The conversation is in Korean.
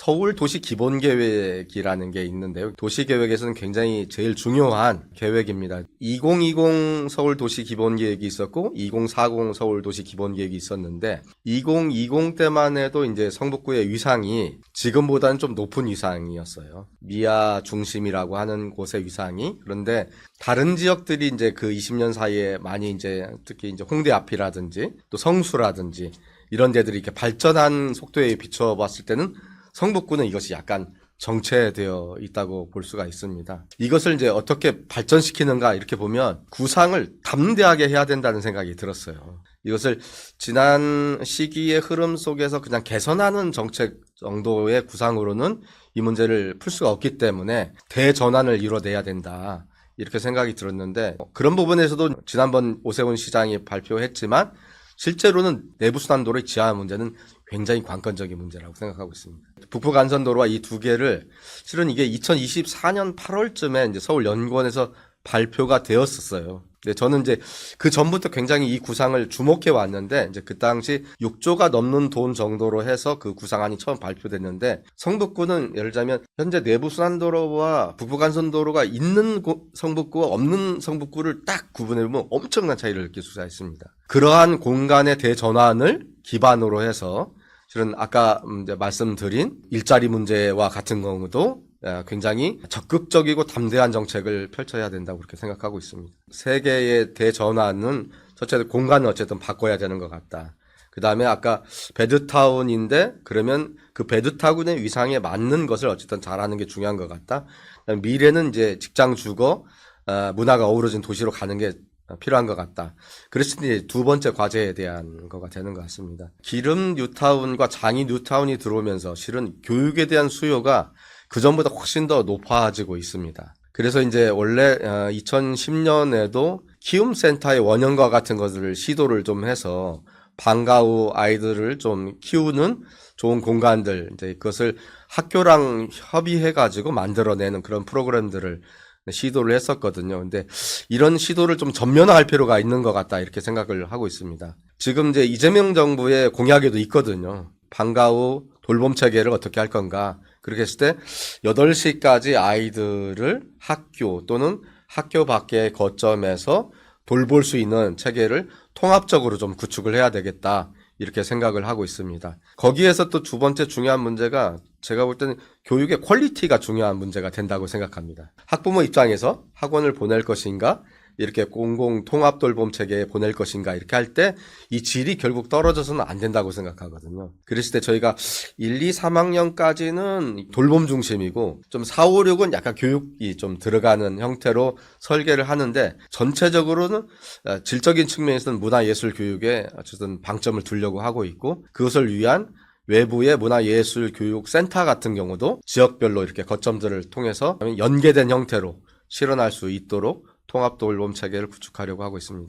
서울 도시 기본 계획이라는 게 있는데요. 도시 계획에서는 굉장히 제일 중요한 계획입니다. 2020 서울 도시 기본 계획이 있었고 2040 서울 도시 기본 계획이 있었는데 2020 때만 해도 이제 성북구의 위상이 지금보다는 좀 높은 위상이었어요. 미아 중심이라고 하는 곳의 위상이. 그런데 다른 지역들이 이제 그 20년 사이에 많이 이제 특히 이제 홍대 앞이라든지 또 성수라든지 이런 데들이 이렇게 발전한 속도에 비춰봤을 때는 성북구는 이것이 약간 정체되어 있다고 볼 수가 있습니다. 이것을 이제 어떻게 발전시키는가 이렇게 보면 구상을 담대하게 해야 된다는 생각이 들었어요. 이것을 지난 시기의 흐름 속에서 그냥 개선하는 정책 정도의 구상으로는 이 문제를 풀 수가 없기 때문에 대전환을 이뤄내야 된다. 이렇게 생각이 들었는데 그런 부분에서도 지난번 오세훈 시장이 발표했지만 실제로는 내부순환도로의 지하 문제는 굉장히 관건적인 문제라고 생각하고 있습니다. 북부간선도로와 이 두 개를 실은 이게 2024년 8월쯤에 이제 서울연구원에서 발표가 되었었어요. 근데 저는 이제 그 전부터 굉장히 이 구상을 주목해 왔는데 이제 그 당시 6조가 넘는 돈 정도로 해서 그 구상안이 처음 발표됐는데 성북구는 예를 들자면 현재 내부순환도로와 북부간선도로가 있는 성북구와 없는 성북구를 딱 구분해 보면 엄청난 차이를 느낄 수가 있습니다. 그러한 공간의 대전환을 기반으로 해서 실은 아까 이제 말씀드린 일자리 문제와 같은 경우도 굉장히 적극적이고 담대한 정책을 펼쳐야 된다고 그렇게 생각하고 있습니다. 세계의 대전환은 첫째 공간을 어쨌든 바꿔야 되는 것 같다. 그 다음에 아까 베드타운인데 그러면 그 베드타운의 위상에 맞는 것을 어쨌든 잘하는 게 중요한 것 같다. 미래는 이제 직장 주거, 문화가 어우러진 도시로 가는 게 필요한 것 같다. 그래서 이제 두 번째 과제에 대한 거가 되는 것 같습니다. 기름 뉴타운과 장이 뉴타운이 들어오면서 실은 교육에 대한 수요가 그전보다 훨씬 더 높아지고 있습니다. 그래서 이제 원래 2010년에도 키움센터의 원형과 같은 것을 시도를 좀 해서 방과 후 아이들을 좀 키우는 좋은 공간들, 이제 그것을 학교랑 협의해가지고 만들어내는 그런 프로그램들을 시도를 했었거든요. 근데 이런 시도를 좀 전면화할 필요가 있는 것 같다 이렇게 생각을 하고 있습니다. 지금 이제 이재명 정부의 공약에도 있거든요. 방과 후 돌봄 체계를 어떻게 할 건가. 그렇게 했을 때 8시까지 아이들을 학교 또는 학교 밖의 거점에서 돌볼 수 있는 체계를 통합적으로 좀 구축을 해야 되겠다. 이렇게 생각을 하고 있습니다. 거기에서 또 두 번째 중요한 문제가 제가 볼 때는 교육의 퀄리티가 중요한 문제가 된다고 생각합니다. 학부모 입장에서 학원을 보낼 것인가, 이렇게 공공 통합 돌봄 체계에 보낼 것인가 이렇게 할 때 이 질이 결국 떨어져서는 안 된다고 생각하거든요. 그랬을 때 저희가 1, 2, 3학년까지는 돌봄 중심이고 좀 4, 5, 6은 약간 교육이 좀 들어가는 형태로 설계를 하는데 전체적으로는 질적인 측면에서는 문화예술 교육에 어쨌든 방점을 두려고 하고 있고 그것을 위한 외부의 문화예술교육센터 같은 경우도 지역별로 이렇게 거점들을 통해서 연계된 형태로 실현할 수 있도록 통합 돌봄 체계를 구축하려고 하고 있습니다.